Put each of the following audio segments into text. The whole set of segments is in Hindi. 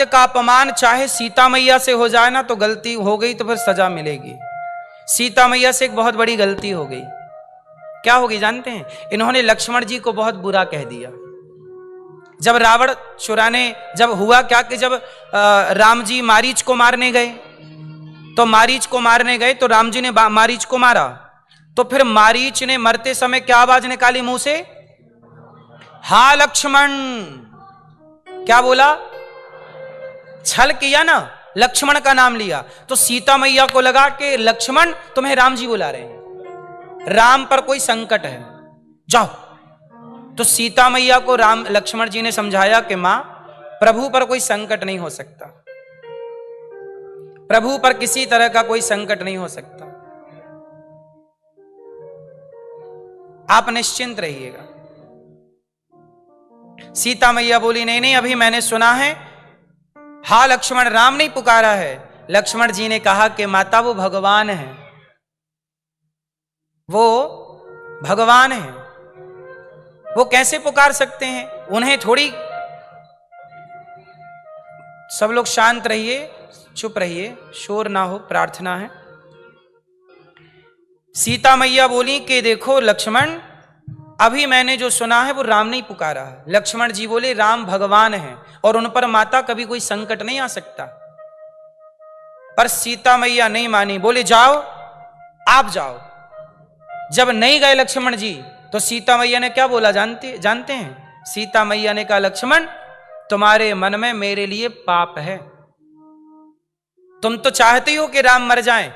भक्त का अपमान चाहे सीता मैया से हो जाए ना, तो गलती हो गई तो फिर सजा मिलेगी। सीता मैया से एक बहुत बड़ी गलती हो गई। क्या होगी जानते हैं? इन्होंने लक्ष्मण जी को बहुत बुरा कह दिया। जब रावण चुराने, जब हुआ क्या कि जब राम जी मारीच को मारने गए, तो मारीच को मारने गए तो राम जी ने मारीच को मारा, तो फिर मारीच ने मरते समय क्या आवाज निकाली मुंह से? हा लक्ष्मण। क्या बोला? छल किया ना, लक्ष्मण का नाम लिया। तो सीता मैया को लगा कि लक्ष्मण तुम्हें राम जी बुला रहे हैं, राम पर कोई संकट है, जाओ। तो सीता मैया को लक्ष्मण जी ने समझाया कि मां, प्रभु पर कोई संकट नहीं हो सकता, प्रभु पर किसी तरह का कोई संकट नहीं हो सकता, आप निश्चिंत रहिएगा। सीता मैया बोली नहीं नहीं, अभी मैंने सुना है हा लक्ष्मण, राम नहीं पुकारा है। लक्ष्मण जी ने कहा कि माता वो भगवान है, वो भगवान है, वो कैसे पुकार सकते हैं, उन्हें थोड़ी। सब लोग शांत रहिए, चुप रहिए, शोर ना हो, प्रार्थना है। सीता मैया बोली कि देखो लक्ष्मण, अभी मैंने जो सुना है वो राम नहीं पुकारा है। लक्ष्मण जी बोले राम भगवान है और उन पर माता कभी कोई संकट नहीं आ सकता। पर सीता मैया नहीं मानी, बोले जाओ, आप जाओ। जब नहीं गए लक्ष्मण जी, तो सीता मैया ने क्या बोला जानते हैं? सीता मैया ने कहा लक्ष्मण, तुम्हारे मन में मेरे लिए पाप है, तुम तो चाहते हो कि राम मर जाएं,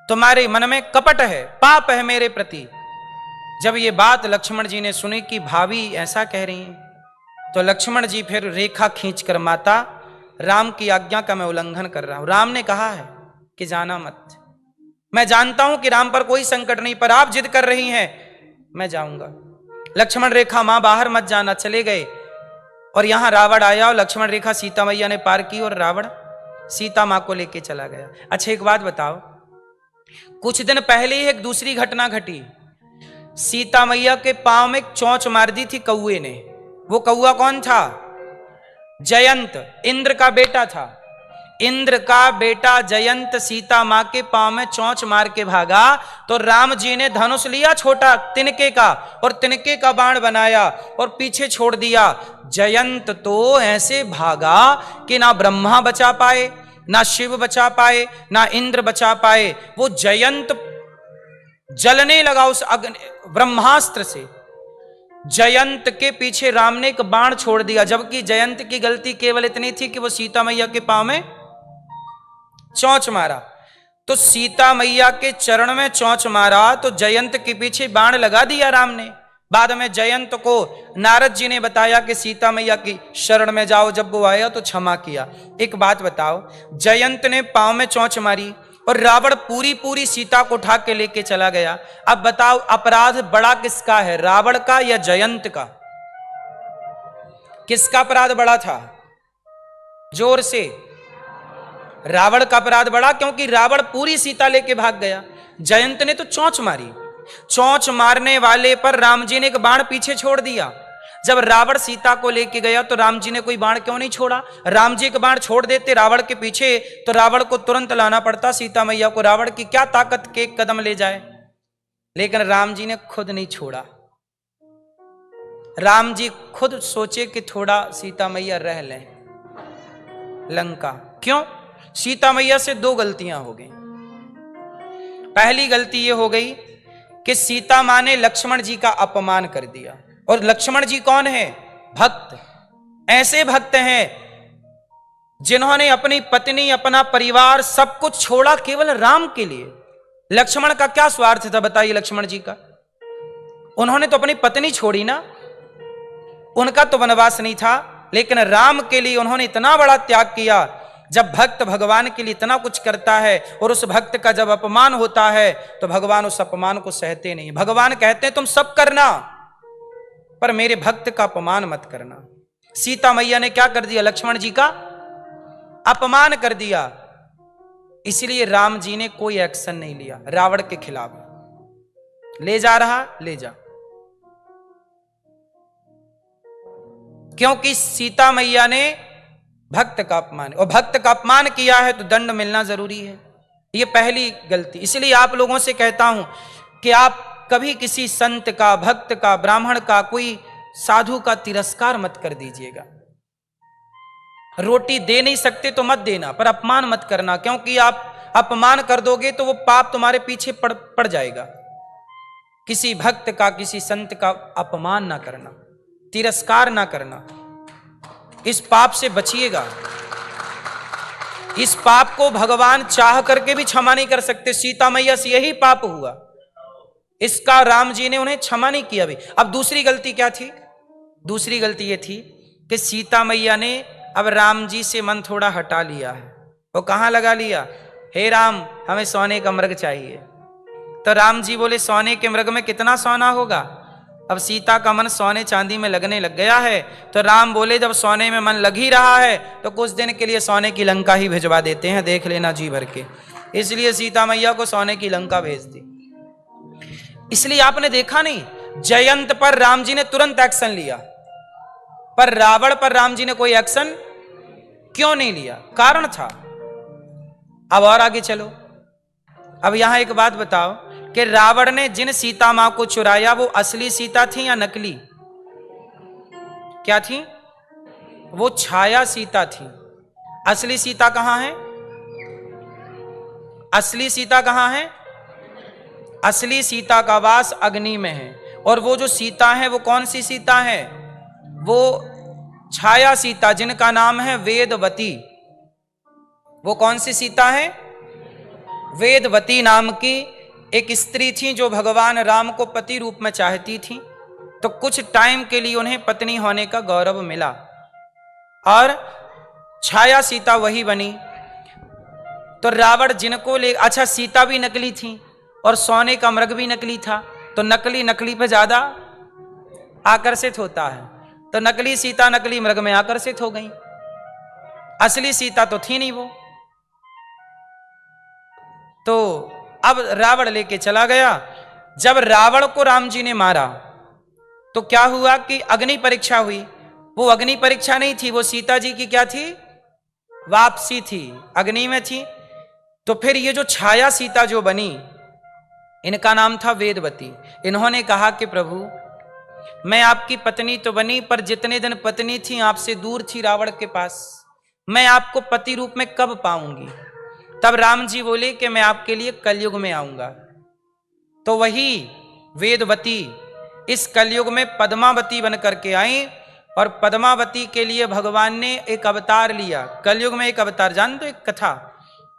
तुम्हारे मन में कपट है, पाप है मेरे प्रति। जब ये बात लक्ष्मण जी ने सुनी कि भाभी ऐसा कह रही हैं, तो लक्ष्मण जी फिर रेखा खींचकर, माता राम की आज्ञा का मैं उल्लंघन कर रहा हूं, राम ने कहा है कि जाना मत, मैं जानता हूं कि राम पर कोई संकट नहीं, पर आप जिद कर रही हैं, मैं जाऊंगा। लक्ष्मण रेखा मां बाहर मत जाना, चले गए। और यहां रावण आया और लक्ष्मण रेखा सीता मैया ने पार की और रावण सीता मां को लेके चला गया। अच्छा एक बात बताओ, कुछ दिन पहले ही एक दूसरी घटना घटी। सीता मैया के पांव में एक चोंच मार दी थी कौए ने। वो कौआ कौन था? जयंत, इंद्र का बेटा था। इंद्र का बेटा जयंत सीता मां के पांव में चोंच मार के भागा, तो राम जी ने धनुष लिया छोटा तिनके का, और तिनके का बाण बनाया और पीछे छोड़ दिया। जयंत तो ऐसे भागा कि ना ब्रह्मा बचा पाए, ना शिव बचा पाए, ना इंद्र बचा पाए। वो जयंत जलने लगा उस ब्रह्मास्त्र से। जयंत के पीछे राम ने एक बाण छोड़ दिया, जबकि जयंत की गलती केवल इतनी थी कि वो सीता मैया के पांव में चोंच मारा। तो सीता मैया के चरण में चोंच मारा, तो जयंत के पीछे बाण लगा दिया राम ने। बाद में जयंत को नारद जी ने बताया कि सीता मैया की शरण में जाओ, जब वो आया तो क्षमा किया। एक बात बताओ, जयंत ने पांव में चोंच मारी और रावण पूरी सीता को उठा के लेके चला गया। अब बताओ अपराध बड़ा किसका है, रावण का या जयंत का? किसका अपराध बड़ा था? जोर से। रावण का अपराध बड़ा, क्योंकि रावण पूरी सीता लेके भाग गया। जयंत ने तो चोंच मारी। चोंच मारने वाले पर राम जी ने एक बाण पीछे छोड़ दिया। जब रावण सीता को लेके गया तो राम जी ने कोई बाण क्यों नहीं छोड़ा? राम जी एक बाण छोड़ देते रावण के पीछे, तो रावण को तुरंत लाना पड़ता सीता मैया को। रावण की क्या ताकत के एक कदम ले जाए, लेकिन राम जी ने खुद नहीं छोड़ा। राम जी खुद सोचे कि थोड़ा सीता मैया रह लें लंका। क्यों? सीता मैया से दो गलतियां हो गई। पहली गलती यह हो गई कि सीता मां ने लक्ष्मण जी का अपमान कर दिया। और लक्ष्मण जी कौन है? भक्त। ऐसे भक्त हैं जिन्होंने अपनी पत्नी, अपना परिवार सब कुछ छोड़ा केवल राम के लिए। लक्ष्मण का क्या स्वार्थ था बताइए? लक्ष्मण जी का, उन्होंने तो अपनी पत्नी छोड़ी ना, उनका तो वनवास नहीं था, लेकिन राम के लिए उन्होंने इतना बड़ा त्याग किया। जब भक्त भगवान के लिए इतना कुछ करता है और उस भक्त का जब अपमान होता है तो भगवान उस अपमान को सहते नहीं। भगवान कहते हैं तुम सब करना, पर मेरे भक्त का अपमान मत करना। सीता मैया ने क्या कर दिया? लक्ष्मण जी का अपमान कर दिया। इसलिए राम जी ने कोई एक्शन नहीं लिया रावण के खिलाफ। ले जा रहा, ले जा। क्योंकि सीता मैया ने भक्त का अपमान, और भक्त का अपमान किया है तो दंड मिलना जरूरी है। ये पहली गलती। इसलिए आप लोगों से कहता हूं कि आप कभी किसी संत का, भक्त का, ब्राह्मण का, कोई साधु का तिरस्कार मत कर दीजिएगा। रोटी दे नहीं सकते तो मत देना, पर अपमान मत करना, क्योंकि आप अपमान कर दोगे तो वो पाप तुम्हारे पीछे पड़ जाएगा। किसी भक्त का, किसी संत का अपमान ना करना, तिरस्कार ना करना, इस पाप से बचिएगा। इस पाप को भगवान चाह करके भी क्षमा नहीं कर सकते। सीता मैया से यही पाप हुआ, इसका राम जी ने उन्हें क्षमा नहीं किया भी। अब दूसरी गलती क्या थी? दूसरी गलती ये थी कि सीता मैया ने अब राम जी से मन थोड़ा हटा लिया है। वो कहां लगा लिया? हे राम, हमें सोने का मृग चाहिए। तो राम जी बोले सोने के मृग में कितना सोना होगा? अब सीता का मन सोने चांदी में लगने लग गया है। तो राम बोले जब सोने में मन लग ही रहा है तो कुछ दिन के लिए सोने की लंका ही भिजवा देते हैं, देख लेना जी भर के। इसलिए सीता मैया को सोने की लंका भेज दी। इसलिए आपने देखा नहीं, जयंत पर राम जी ने तुरंत एक्शन लिया, पर रावण पर राम जी ने कोई एक्शन क्यों नहीं लिया? कारण था। अब और आगे चलो। अब यहां एक बात बताओ कि रावण ने जिन सीता मां को चुराया वो असली सीता थी या नकली? क्या थी? वो छाया सीता थी। असली सीता कहां है? असली सीता कहां है? असली सीता का वास अग्नि में है। और वो जो सीता है वो कौन सी सीता है? वो छाया सीता, जिनका नाम है वेदवती। वो कौन सी सीता है? वेदवती नाम की एक स्त्री थी जो भगवान राम को पति रूप में चाहती थी। तो कुछ टाइम के लिए उन्हें पत्नी होने का गौरव मिला और छाया सीता वही बनी। तो रावण जिनको ले, अच्छा सीता भी नकली थी और सोने का मृग भी नकली था, तो नकली नकली पे ज्यादा आकर्षित होता है। तो नकली सीता नकली मृग में आकर्षित हो गई, असली सीता तो थी नहीं वो। तो अब रावण लेके चला गया। जब रावण को राम जी ने मारा तो क्या हुआ कि अग्नि परीक्षा हुई। वो अग्नि परीक्षा नहीं थी, वो सीता जी की क्या थी? वापसी थी, अग्नि में थी। तो फिर ये जो छाया सीता जो बनी, इनका नाम था वेदवती। इन्होंने कहा कि प्रभु मैं आपकी पत्नी तो बनी, पर जितने दिन पत्नी थी आपसे दूर थी रावण के पास, मैं आपको पति रूप में कब पाऊंगी? तब राम जी बोले कि मैं आपके लिए कलयुग में आऊंगा। तो वही वेदवती इस कलयुग में पद्मावती बन करके आई, और पद्मावती के लिए भगवान ने एक अवतार लिया। कलयुग में एक अवतार, जानते हो एक कथा?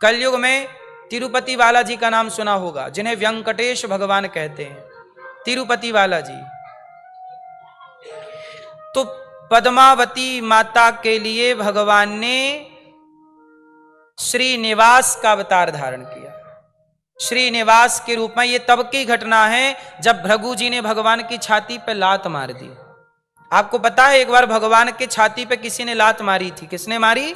कलयुग में तिरुपति बालाजी का नाम सुना होगा, जिन्हें वेंकटेश भगवान कहते हैं, तिरुपति बालाजी। तो पद्मावती माता के लिए भगवान ने श्रीनिवास का अवतार धारण किया। श्रीनिवास के रूप में। ये तब की घटना है जब भृगु जी ने भगवान की छाती पर लात मार दी। आपको पता है एक बार भगवान के छाती पे किसी ने लात मारी थी? किसने मारी?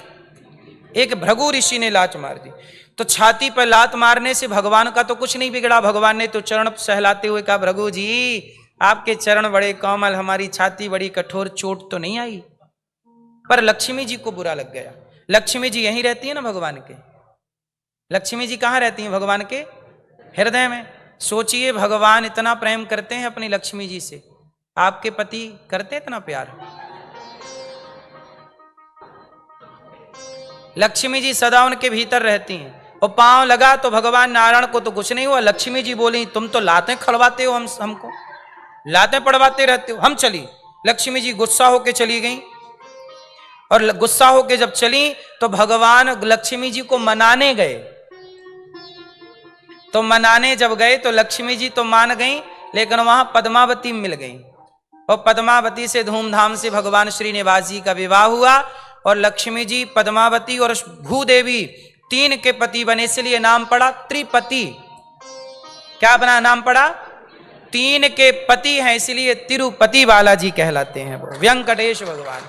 एक भृगु ऋषि ने लात मार दी। तो छाती पर लात मारने से भगवान का तो कुछ नहीं बिगड़ा। भगवान ने तो चरण सहलाते हुए कहा, भृगु जी आपके चरण बड़े कोमल, हमारी छाती बड़ी कठोर, चोट तो नहीं आई। पर लक्ष्मी जी को बुरा लग गया। लक्ष्मी जी यहीं रहती है ना भगवान के। लक्ष्मी जी कहां रहती हैं? भगवान के हृदय में। सोचिए भगवान इतना प्रेम करते हैं अपनी लक्ष्मी जी से, आपके पति करते इतना प्यार? लक्ष्मी जी सदा उनके भीतर रहती हैं। और पांव लगा तो भगवान नारायण को तो कुछ नहीं हुआ। लक्ष्मी जी बोली तुम तो लातें खड़वाते हो, हमको लातें पड़वाते रहते हो, हम चली। लक्ष्मी जी गुस्सा होके चली गई। और गुस्सा होके जब चली तो भगवान लक्ष्मी जी को मनाने गए। तो मनाने जब गए तो लक्ष्मी जी तो मान गई, लेकिन वहां पद्मावती मिल गई। और पद्मावती से धूमधाम से भगवान श्रीनिवास जी का विवाह हुआ। और लक्ष्मी जी, पद्मावती और भूदेवी तीन के पति बने, इसलिए नाम पड़ा त्रिपति। क्या बना? नाम पड़ा तीन के पति हैं, इसलिए तिरुपति बालाजी कहलाते हैं वो, वेंकटेश भगवान।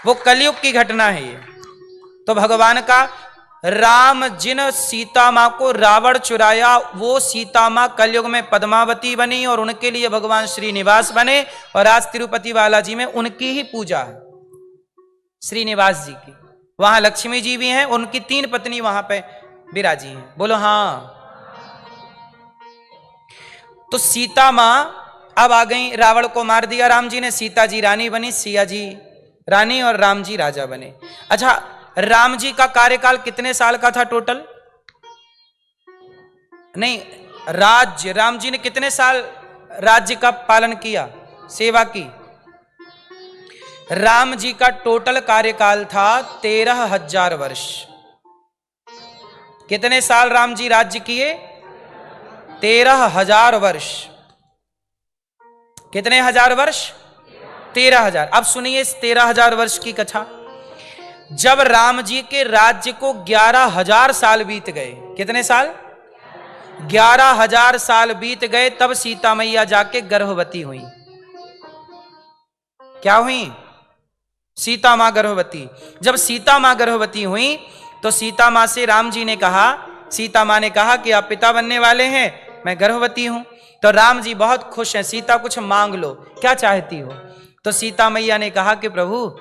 वो कलयुग की घटना है ये। तो भगवान का राम जिन सीता मां को रावण चुराया, वो सीता मां कलयुग में पद्मावती बनी और उनके लिए भगवान श्रीनिवास बने, और आज तिरुपति बालाजी में उनकी ही पूजा है, श्रीनिवास जी की। वहां लक्ष्मी जी भी हैं, उनकी 3 पत्नी वहां पे विराजी हैं। बोलो हाँ। तो सीता मां अब आ गई, रावण को मार दिया राम जी ने, सीता जी रानी बनी, सिया जी रानी और राम जी राजा बने। अच्छा, राम जी का कार्यकाल कितने साल का था टोटल? नहीं, राज्य राम जी ने कितने साल राज्य का पालन किया, सेवा की? राम जी का टोटल कार्यकाल था 13,000 वर्ष। कितने साल राम जी राज्य किए? 13,000 वर्ष। कितने हजार वर्ष? 13,000। अब सुनिए इस 13,000 वर्ष की कथा। जब राम जी के राज्य को 11,000 साल बीत गए, कितने साल? 11,000 साल बीत गए, तब सीता मैया जाके गर्भवती हुई। क्या हुई? सीता मां गर्भवती। जब सीता मां गर्भवती हुई तो सीता मां से राम जी ने कहा, सीता मां ने कहा कि आप पिता बनने वाले हैं, मैं गर्भवती हूं। तो राम जी बहुत खुश हैं, सीता कुछ मांग लो, क्या चाहती हो? तो सीता मैया ने कहा कि प्रभु,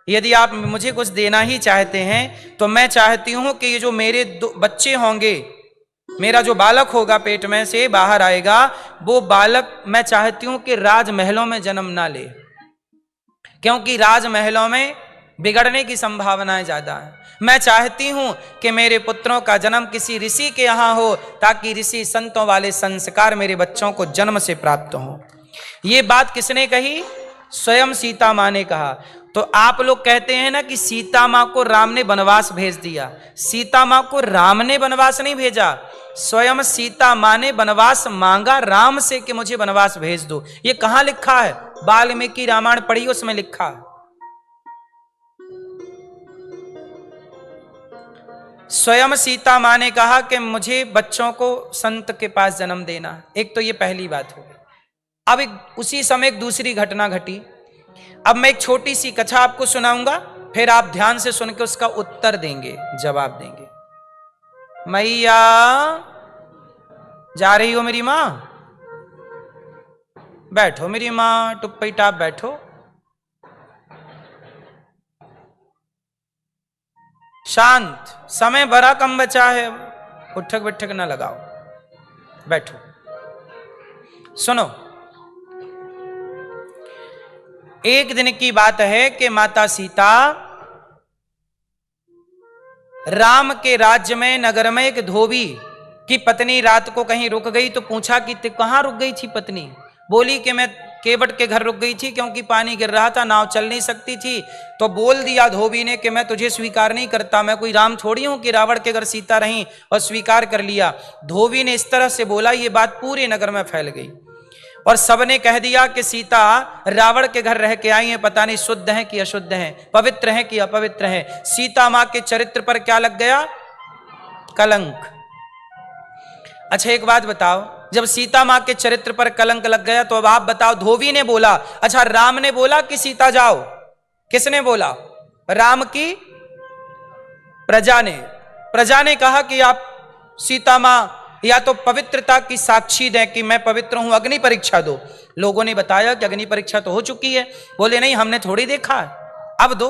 यदि आप मुझे कुछ देना ही चाहते हैं तो मैं चाहती हूं कि ये जो मेरे 2 बच्चे होंगे, मेरा जो बालक होगा पेट में से बाहर आएगा, वो बालक मैं चाहती हूं कि राजमहलों में जन्म ना ले, क्योंकि राजमहलों में बिगड़ने की संभावनाएं ज्यादा है। मैं चाहती हूं कि मेरे पुत्रों का जन्म किसी ऋषि के यहां हो, ताकि ऋषि संतों वाले संस्कार मेरे बच्चों को जन्म से प्राप्त हो। ये बात किसने कही? स्वयं सीता मां ने कहा। तो आप लोग कहते हैं ना कि सीता मां को राम ने वनवास भेज दिया। सीता मां को राम ने वनवास नहीं भेजा, स्वयं सीता मां ने वनवास मांगा राम से कि मुझे वनवास भेज दो। ये कहां लिखा है? वाल्मीकि रामायण पढ़ी, उसमें लिखा है। स्वयं सीता मां ने कहा कि मुझे बच्चों को संत के पास जन्म देना। एक तो ये पहली बात हो गई। अब उसी समय एक दूसरी घटना घटी। अब मैं एक छोटी सी कथा आपको सुनाऊंगा, फिर आप ध्यान से सुन के उसका उत्तर देंगे, जवाब देंगे। मैया जा रही हो मेरी मां? बैठो मेरी मां, टुप्पी टाप बैठो। शांत, समय बड़ा कम बचा है, उठक बिठक ना लगाओ, बैठो। सुनो, एक दिन की बात है कि माता सीता राम के राज्य में, नगर में एक धोबी की पत्नी रात को कहीं रुक गई। तो पूछा कि कहां रुक गई थी पत्नी? बोली कि मैं केवट के घर रुक गई थी, क्योंकि पानी गिर रहा था, नाव चल नहीं सकती थी। तो बोल दिया धोबी ने कि मैं तुझे स्वीकार नहीं करता, मैं कोई राम थोड़ी हूं कि रावण के घर सीता रही, और स्वीकार कर लिया। धोबी ने इस तरह से बोला, ये बात पूरे नगर में फैल गई और सबने कह दिया कि सीता रावण के घर रह के आई है, पता नहीं शुद्ध है कि अशुद्ध है, पवित्र है कि अपवित्र है। सीता मां के चरित्र पर क्या लग गया? कलंक। अच्छा एक बात बताओ, जब सीता मां के चरित्र पर कलंक लग गया तो अब आप बताओ, धोबी ने बोला, अच्छा राम ने बोला कि सीता जाओ? किसने बोला? राम की प्रजा ने। प्रजा ने कहा कि आप सीता मां या तो पवित्रता की साक्षी दें कि मैं पवित्र हूं, अग्नि परीक्षा दो। लोगों ने बताया कि अग्नि परीक्षा तो हो चुकी है। बोले नहीं, हमने थोड़ी देखा है, अब दो।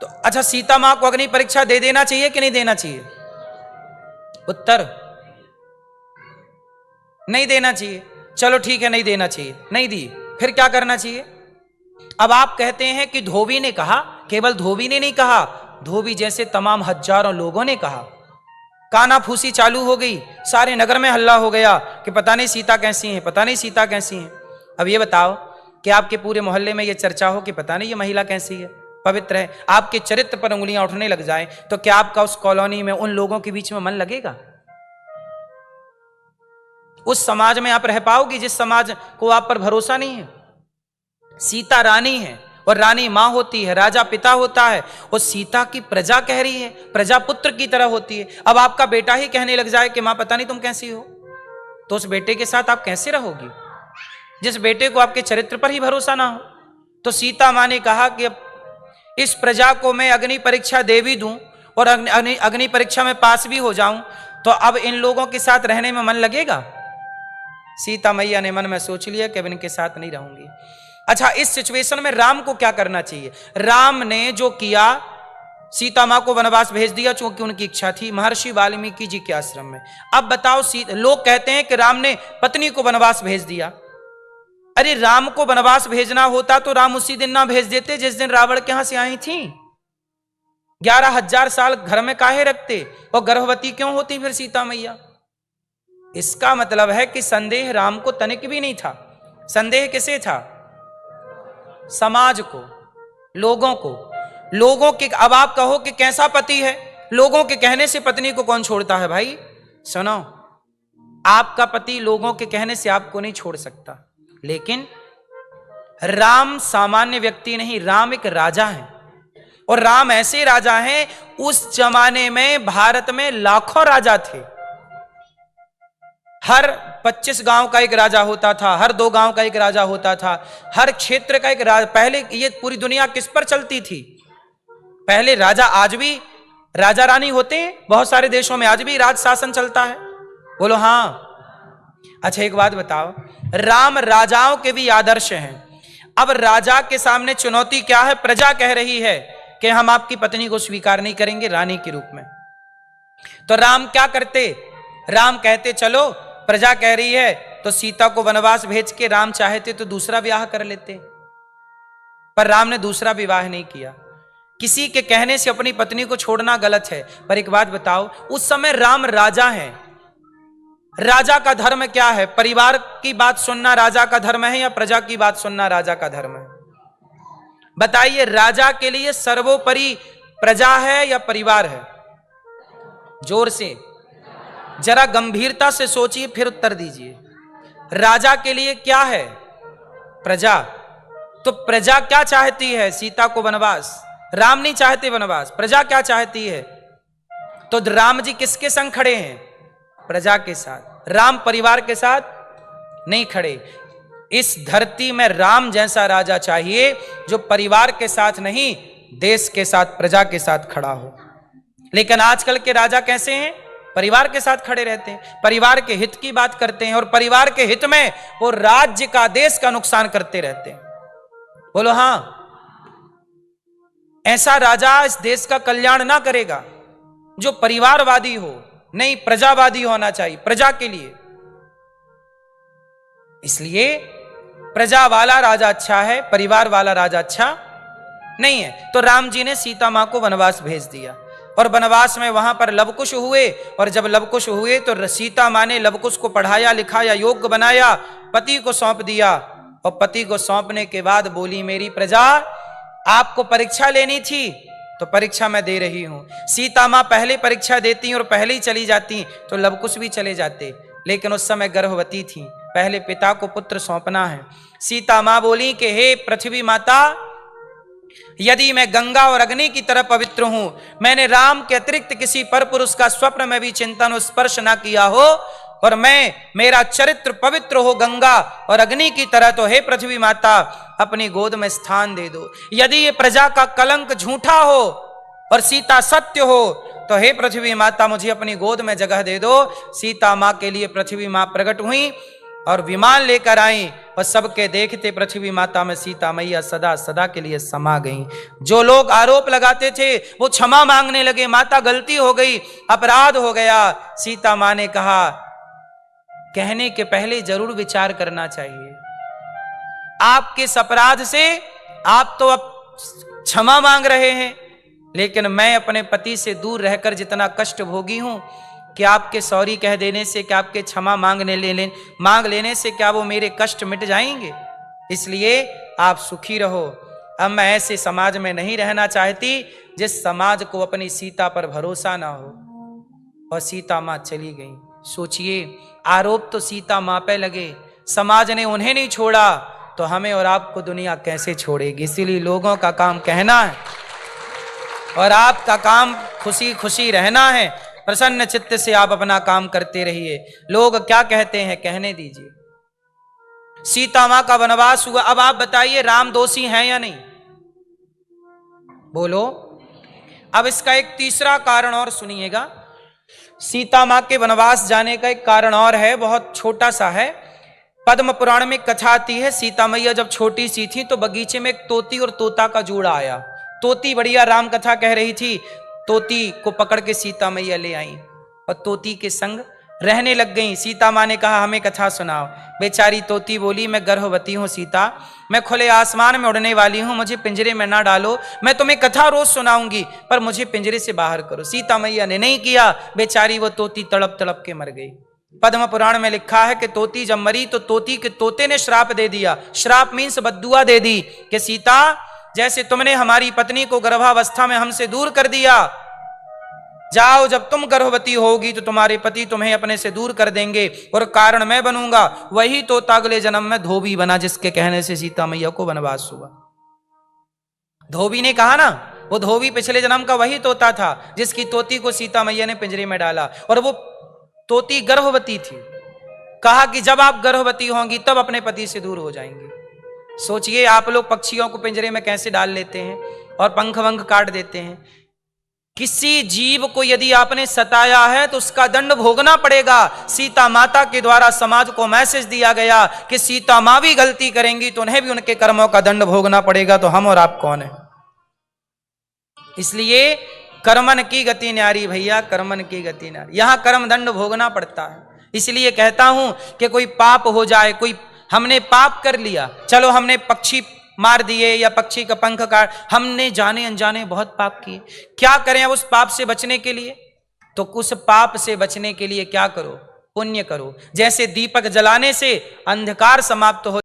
तो अच्छा सीता मां को अग्नि परीक्षा दे देना चाहिए कि नहीं देना चाहिए? उत्तर, नहीं देना चाहिए। चलो ठीक है, नहीं देना चाहिए, नहीं दी, फिर क्या करना चाहिए? अब आप कहते हैं कि धोबी ने कहा। केवल धोबी ने नहीं कहा, धोबी जैसे तमाम हजारों लोगों ने कहा। कानाफूसी चालू हो गई, सारे नगर में हल्ला हो गया कि पता नहीं सीता कैसी है, पता नहीं सीता कैसी है। अब ये बताओ कि आपके पूरे मोहल्ले में ये चर्चा हो कि पता नहीं ये महिला कैसी है, पवित्र है, आपके चरित्र पर उंगलियां उठने लग जाए, तो क्या आपका उस कॉलोनी में, उन लोगों के बीच में मन लगेगा? उस समाज में आप रह पाओगे जिस समाज को आप पर भरोसा नहीं है? सीता रानी है और रानी मां होती है, राजा पिता होता है, और सीता की प्रजा कह रही है, प्रजा पुत्र की तरह होती है। अब आपका बेटा ही कहने लग जाए कि मां पता नहीं तुम कैसी हो, तो उस बेटे के साथ आप कैसे रहोगी, जिस बेटे को आपके चरित्र पर ही भरोसा ना हो? तो सीता मां ने कहा कि अब इस प्रजा को मैं अग्नि परीक्षा दे भी दूं और अग्नि परीक्षा में पास भी हो जाऊं, तो अब इन लोगों के साथ रहने में मन लगेगा? सीता मैया ने मन में सोच लिया कि अब इनके साथ नहीं रहूंगी। अच्छा, इस सिचुएशन में राम को क्या करना चाहिए? राम ने जो किया, सीता मां को वनवास भेज दिया, चूंकि उनकी इच्छा थी, महर्षि वाल्मीकि जी के आश्रम में। अब बताओ, लोग कहते हैं कि राम ने पत्नी को वनवास भेज दिया। अरे राम को वनवास भेजना होता तो राम उसी दिन ना भेज देते जिस दिन रावण के यहां से आई थी। 11,000 साल घर में काहे रखते, और गर्भवती क्यों होती फिर सीता मैया? इसका मतलब है कि संदेह राम को तनिक भी नहीं था। संदेह किसे था? समाज को, लोगों को। लोगों के, अब आप कहो कि कैसा पति है? लोगों के कहने से पत्नी को कौन छोड़ता है भाई? सुनो, आपका पति लोगों के कहने से आपको नहीं छोड़ सकता, लेकिन राम सामान्य व्यक्ति नहीं, राम एक राजा है। और राम ऐसे राजा हैं, उस जमाने में भारत में लाखों राजा थे। हर 25 गांव का एक राजा होता था, हर 2 गांव का एक राजा होता था, हर क्षेत्र का एक राजा। पहले ये पूरी दुनिया किस पर चलती थी? पहले राजा, आज भी राजा रानी होते हैं बहुत सारे देशों में, आज भी राज शासन चलता है। बोलो हाँ। अच्छा एक बात बताओ, राम राजाओं के भी आदर्श हैं। अब राजा के सामने चुनौती क्या है? प्रजा कह रही है कि हम आपकी पत्नी को स्वीकार नहीं करेंगे रानी के रूप में। तो राम क्या करते? राम कहते चलो प्रजा कह रही है तो सीता को वनवास भेज के, राम चाहते तो दूसरा विवाह कर लेते, पर राम ने दूसरा विवाह नहीं किया। किसी के कहने से अपनी पत्नी को छोड़ना गलत है। पर एक बात बताओ, उस समय राम राजा हैं। राजा का धर्म क्या है? परिवार की बात सुनना राजा का धर्म है या प्रजा की बात सुनना राजा का धर्म है? बताइए, राजा के लिए सर्वोपरि प्रजा है या परिवार है? जोर से, जरा गंभीरता से सोचिए, फिर उत्तर दीजिए। राजा के लिए क्या है? प्रजा। तो प्रजा क्या चाहती है? सीता को वनवास। राम नहीं चाहते वनवास, प्रजा क्या चाहती है? तो राम जी किसके संग खड़े हैं? प्रजा के साथ। राम परिवार के साथ नहीं खड़े। इस धरती में राम जैसा राजा चाहिए जो परिवार के साथ नहीं, देश के साथ, प्रजा के साथ खड़ा हो। लेकिन आजकल के राजा कैसे हैं? परिवार के साथ खड़े रहते हैं, परिवार के हित की बात करते हैं, और परिवार के हित में वो राज्य का, देश का नुकसान करते रहते हैं। बोलो हां। ऐसा राजा इस देश का कल्याण ना करेगा जो परिवारवादी हो, नहीं प्रजावादी होना चाहिए, प्रजा के लिए। इसलिए प्रजा वाला राजा अच्छा है, परिवार वाला राजा अच्छा नहीं है। तो राम जी ने सीता मां को वनवास भेज दिया, और वनवास में वहां पर लवकुश हुए। और जब लवकुश हुए तो सीता मां ने लवकुश को पढ़ाया लिखाया, योग्य बनाया, पति को सौंप दिया। और पति को सौंपने के बाद बोली, मेरी प्रजा, आपको परीक्षा लेनी थी तो परीक्षा मैं दे रही हूं। सीता मां पहले परीक्षा देती और पहले ही चली जाती तो लवकुश भी चले जाते, लेकिन उस समय गर्भवती थी, पहले पिता को पुत्र सौंपना है। सीता मां बोली कि हे पृथ्वी माता, यदि मैं गंगा और अग्नि की तरह पवित्र हूं, मैंने राम के अतिरिक्त किसी पर पुरुष का स्वप्न में भी चिंतन और स्पर्श ना किया हो, और मेरा चरित्र पवित्र हो गंगा और अग्नि की तरह, तो हे पृथ्वी माता, अपनी गोद में स्थान दे दो। यदि ये प्रजा का कलंक झूठा हो और सीता सत्य हो, तो हे पृथ्वी माता, मुझे अपनी गोद में जगह दे दो। सीता मां के लिए पृथ्वी मां प्रकट हुई और विमान लेकर आई, और सबके देखते पृथ्वी माता में सीता मैया सदा सदा के लिए समा गई। जो लोग आरोप लगाते थे वो क्षमा मांगने लगे, माता गलती हो गई, अपराध हो गया। सीता मां ने कहा, कहने के पहले जरूर विचार करना चाहिए। आपके इस अपराध से आप तो अब क्षमा मांग रहे हैं, लेकिन मैं अपने पति से दूर रहकर जितना कष्ट भोगी हूं, कि आपके सॉरी कह देने से, क्या आपके क्षमा मांग लेने से क्या वो मेरे कष्ट मिट जाएंगे? इसलिए आप सुखी रहो। अब मैं ऐसे समाज में नहीं रहना चाहती जिस समाज को अपनी सीता पर भरोसा ना हो। और सीता मां चली गई। सोचिए, आरोप तो सीता मां पे लगे, समाज ने उन्हें नहीं छोड़ा, तो हमें और आपको दुनिया कैसे छोड़ेगी? इसीलिए लोगों का काम कहना है और आपका काम खुशी खुशी रहना है। प्रसन्न चित्त से आप अपना काम करते रहिए। लोग क्या कहते हैं कहने दीजिए। सीता मां का वनवास हुआ। अब आप बताइए, राम दोषी हैं या नहीं? बोलो। अब इसका एक तीसरा कारण और सुनिएगा। सीता मां के वनवास जाने का एक कारण और है, बहुत छोटा सा है। पद्म पुराण में कथा आती है, सीता मैया जब छोटी सी थी तो बगीचे में एक तोती और तोता का जोड़ा आया। तोती बढ़िया राम कथा कह रही थी, तोती को पकड़ के सीता मैया ले आई और तोती के संग रहने लग गई। सीता मां ने कहा हमें कथा सुनाओ। बेचारी तोती बोली, मैं गर्भवती हूं सीता, मैं खुले आसमान में उड़ने वाली हूं, मुझे पिंजरे में ना डालो, मैं तुम्हें कथा रोज सुनाऊंगी पर मुझे पिंजरे से बाहर करो। सीता मैया ने नहीं किया, बेचारी वो तोती तड़प तड़प के मर गई। पद्म पुराण में लिखा है कि तोती जब मरी तो तोती के तोते ने श्राप दे दिया। श्राप मीन्स बद्दुआ दे दी कि सीता, जैसे तुमने हमारी पत्नी को गर्भावस्था में हमसे दूर कर दिया, जाओ जब तुम गर्भवती होगी तो तुम्हारे पति तुम्हें अपने से दूर कर देंगे और कारण मैं बनूंगा। वही तोता अगले जन्म में धोबी बना, जिसके कहने से सीता मैया को वनवास हुआ। धोबी ने कहा ना, वो धोबी पिछले जन्म का वही तोता था जिसकी तोती को सीता मैया ने पिंजरे में डाला, और वो तोती गर्भवती थी। कहा कि जब आप गर्भवती होंगी तब अपने पति से दूर हो जाएंगी। सोचिए, आप लोग पक्षियों को पिंजरे में कैसे डाल लेते हैं और पंख वंख काट देते हैं। किसी जीव को यदि आपने सताया है तो उसका दंड भोगना पड़ेगा। सीता माता के द्वारा समाज को मैसेज दिया गया कि सीता मां भी गलती करेंगी तो उन्हें भी उनके कर्मों का दंड भोगना पड़ेगा। तो हम और आप कौन है? इसलिए कर्मन की गति न्यारी भैया, कर्मन की गति न्यारी। यहां कर्म दंड भोगना पड़ता है। इसलिए कहता हूं कि कोई पाप हो जाए, कोई हमने पाप कर लिया, चलो हमने पक्षी मार दिए या पक्षी का पंख काट, हमने जाने अनजाने बहुत पाप किए, क्या करें अब उस पाप से बचने के लिए? तो उस पाप से बचने के लिए क्या करो? पुण्य करो। जैसे दीपक जलाने से अंधकार समाप्त हो